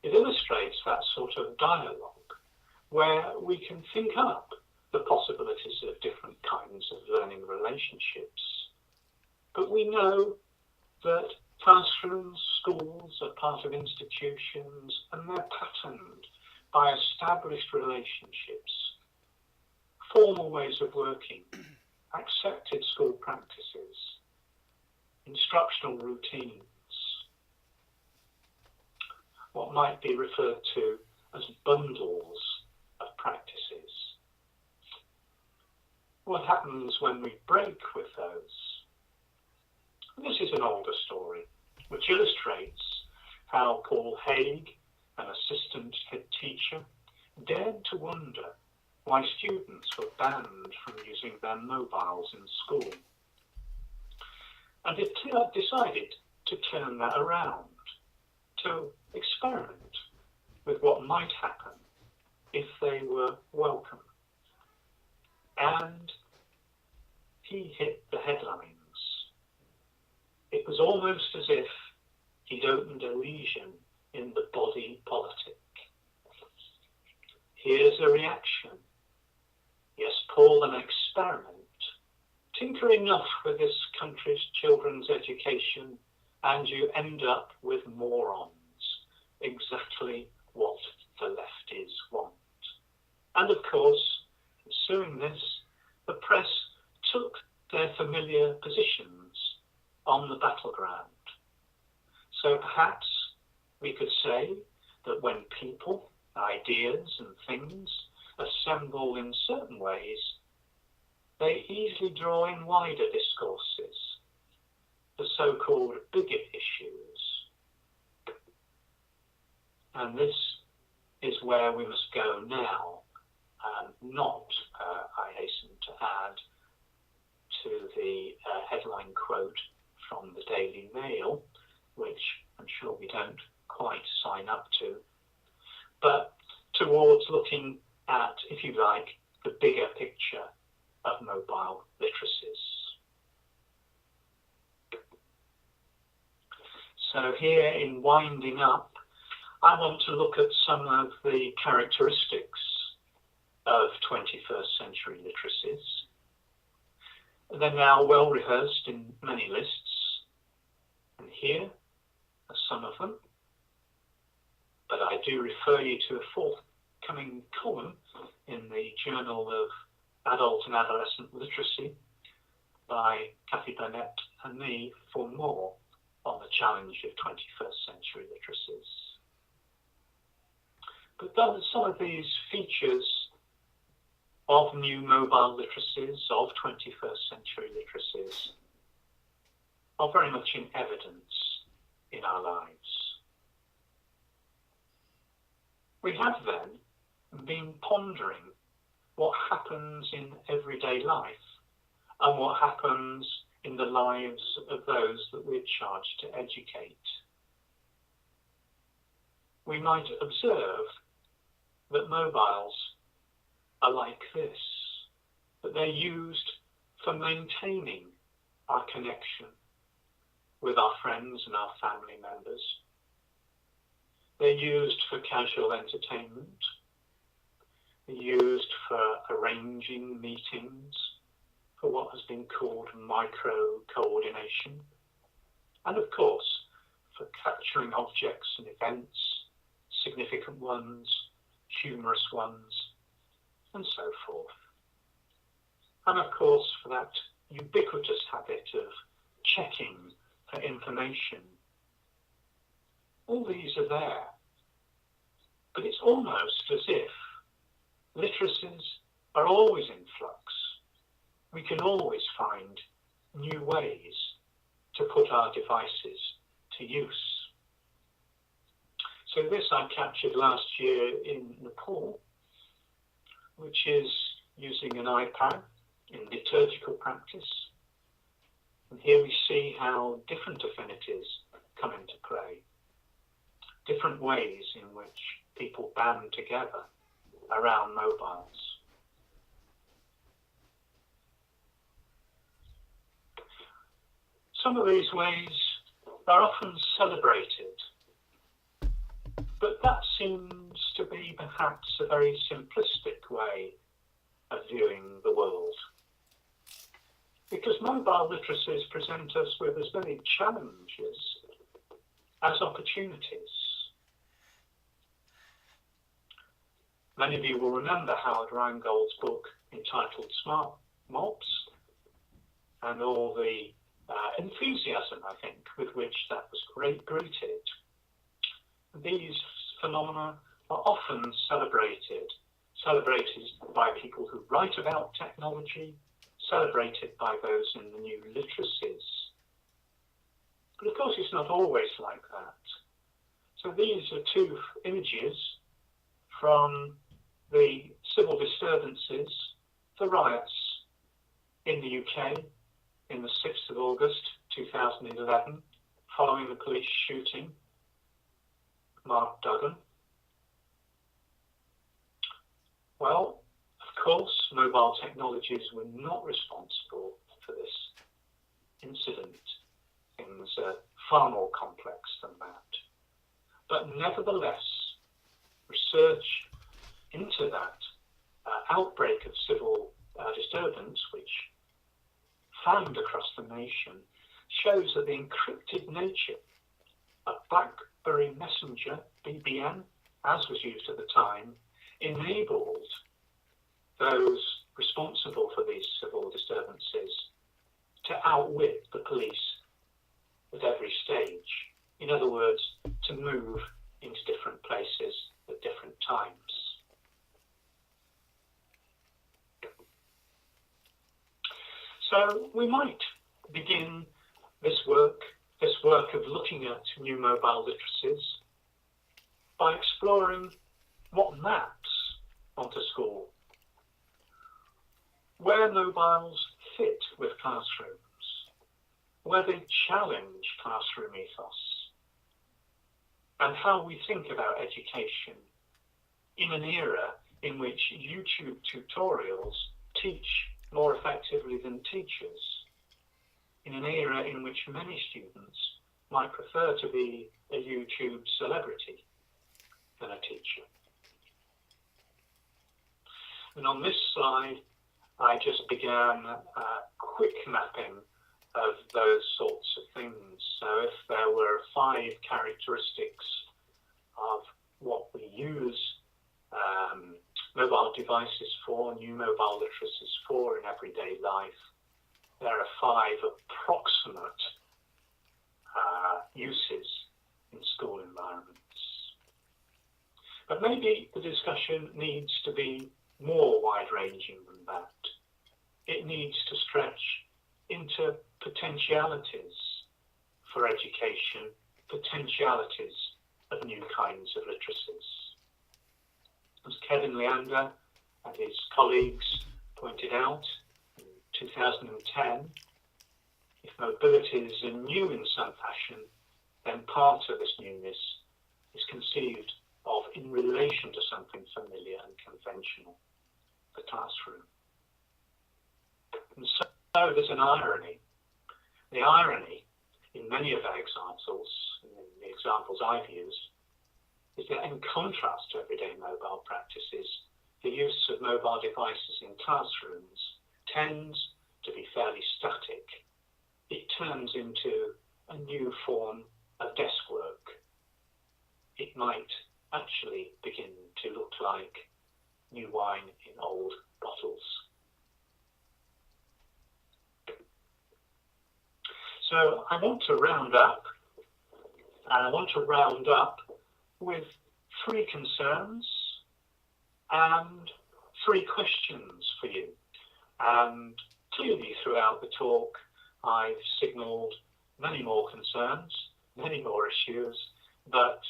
It illustrates that sort of dialogue where we can think up the possibilities of different kinds of learning relationships. But we know that classrooms, schools are part of institutions, and they're patterned by established relationships, formal ways of working, accepted school practices, instructional routines, what might be referred to as bundles of practices. What happens when we break with those? This is an older story, which illustrates how Paul Haig, an assistant head teacher, dared to wonder why students were banned from using their mobiles in school. And it decided to turn that around, to experiment with what might happen if they were welcome. And he hit the headlines. It was almost as if he'd opened a lesion in the body politic. Here's a reaction. Yes, Paul, an experiment. Tinker enough with this country's children's education and you end up with morons. Exactly what the lefties want. And of course, ensuing this, the press took their familiar positions on the battleground. So perhaps we could say that when people, ideas and things assemble in certain ways, they easily draw in wider discourses, the so-called bigger issues. And this is where we must go now, not, I hasten to add, to the headline quote from the Daily Mail, which I'm sure we don't quite sign up to, but towards looking at, if you like, the bigger picture of mobile literacies. So here in winding up, I want to look at some of the characteristics of 21st century literacies. They're now well rehearsed in many lists, and here are some of them. But I do refer you to a forthcoming column in the Journal of Adult and Adolescent Literacy by Kathy Burnett and me for more on the challenge of 21st century literacies. But some of these features of new mobile literacies, of 21st century literacies, are very much in evidence in our lives. We have then been pondering what happens in everyday life and what happens in the lives of those that we're charged to educate. We might observe that mobiles are like this, that they're used for maintaining our connection with our friends and our family members. They're used for casual entertainment. They're used for arranging meetings, for what has been called micro-coordination, and of course, for capturing objects and events, significant ones, humorous ones, and so forth. And of course, for that ubiquitous habit of checking for information. All these are there, but it's almost as if literacies are always in flux. We can always find new ways to put our devices to use. So this I captured last year in Nepal, which is using an iPad in liturgical practice. And here we see how different affinities come into play, different ways in which people band together around mobiles. Some of these ways are often celebrated, but that's seems to be perhaps a very simplistic way of viewing the world. Because mobile literacies present us with as many challenges as opportunities. Many of you will remember Howard Rheingold's book entitled Smart Mobs, and all the enthusiasm, I think, with which that was greeted. These phenomena are often celebrated by people who write about technology, celebrated by those in the new literacies. But of course it's not always like that. So these are two images from the civil disturbances, the riots in the UK in the 6th of August 2011, following the police shooting Mark Duggan. Well, of course, mobile technologies were not responsible for this incident. Things are far more complex than that. But nevertheless, research into that outbreak of civil disturbance, which found across the nation, shows that the encrypted nature of BlackBerry Messenger, BBM, as was used at the time, enabled those responsible for these civil disturbances to outwit the police at every stage. In other words, to move into different places at different times. So we might begin this work of looking at new mobile literacies, by exploring what maps onto school, where mobiles fit with classrooms, where they challenge classroom ethos, and how we think about education in an era in which YouTube tutorials teach more effectively than teachers, in an era in which many students might prefer to be a YouTube celebrity than a teacher. And on this slide, I just began a quick mapping of those sorts of things. So if there were 5 characteristics of what we use mobile devices for, new mobile literacies for in everyday life, there are 5 approximate uses in school environments. But maybe the discussion needs to be more wide-ranging than that. It needs to stretch into potentialities for education, potentialities of new kinds of literacies. As Kevin Leander and his colleagues pointed out in 2010, if mobilities are new in some fashion, then part of this newness is conceived of in relation to something familiar and conventional, the classroom. And so there's an irony. The irony in many of our examples, in the examples I've used, is that in contrast to everyday mobile practices, the use of mobile devices in classrooms tends to be fairly static. It turns into a new form of desk work. It might actually begin to look like new wine in old bottles. So I want to round up, and I want to round up with 3 concerns and 3 questions for you. And clearly throughout the talk, I've signalled many more concerns, many more issues, but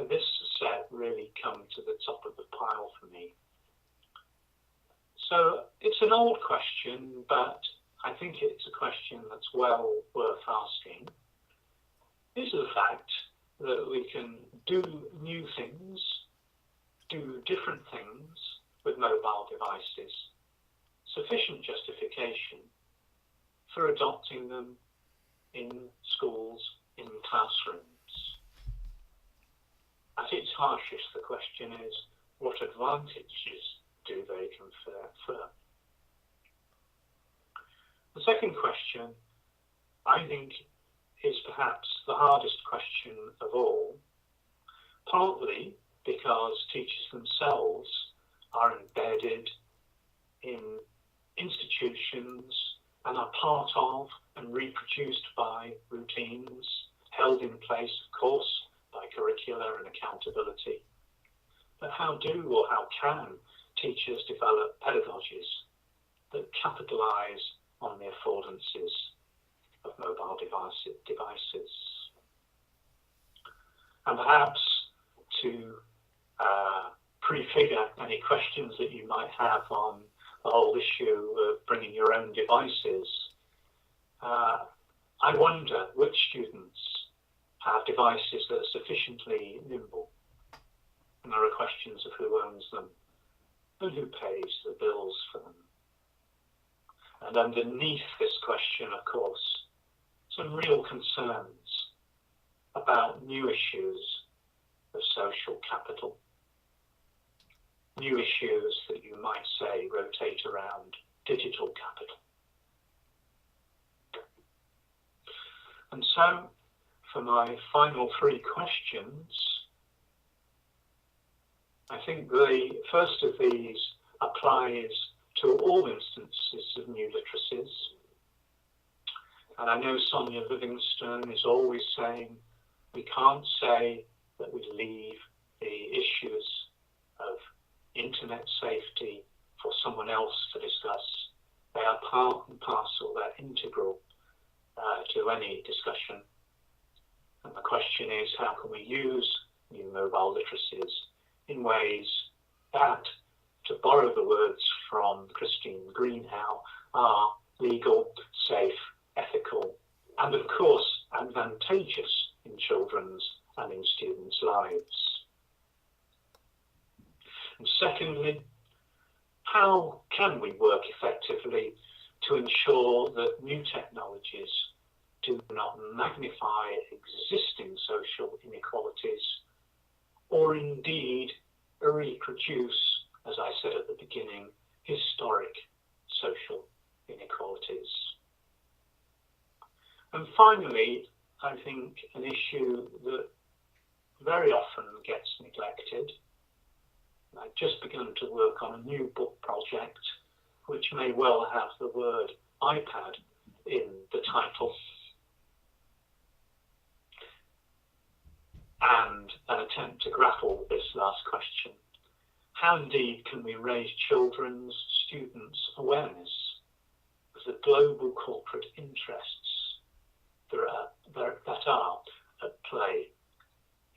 this set really come to the top of the pile for me. So it's an old question, but I think it's a question that's well worth asking. Is the fact that we can do new things, do different things with mobile devices, sufficient justification for adopting them in schools, in classrooms? At its harshest, the question is, what advantages do they confer? The second question, I think, is perhaps the hardest question of all, partly because teachers themselves are embedded in institutions and are part of and reproduced by routines held in place, of course, by curricula and accountability. But how do or how can teachers develop pedagogies that capitalise on the affordances of mobile devices? And perhaps to prefigure any questions that you might have on the whole issue of bringing your own devices, I wonder which students have devices that are sufficiently nimble. And there are questions of who owns them and who pays the bills for them. And underneath this question, of course, some real concerns about new issues of social capital. New issues that you might say rotate around digital capital. And so, for my final three questions, I think the first of these applies to all instances of new literacies. And I know Sonia Livingstone is always saying we can't say that we leave the issues of internet safety for someone else to discuss. They are part and parcel, they're integral to any discussion. And the question is, how can we use new mobile literacies in ways that, to borrow the words from Christine Greenhow, are legal, safe, ethical, and of course advantageous in children's and in students' lives. And secondly, how can we work effectively to ensure that new technologies do not magnify existing social inequalities or indeed reproduce, as I said at the beginning, historic social inequalities? And finally, I think an issue that very often gets neglected. I've just begun to work on a new book project which may well have the word iPad in the title, and an attempt to grapple with this last question. How indeed can we raise children's, students' awareness of the global corporate interests that are at play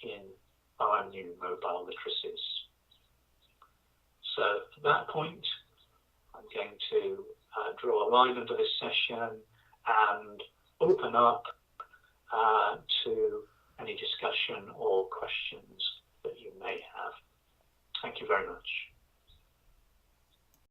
in our new mobile literacies? So at that point, I'm going to draw a line under this session and open up to any discussion or questions that you may have. Thank you very much.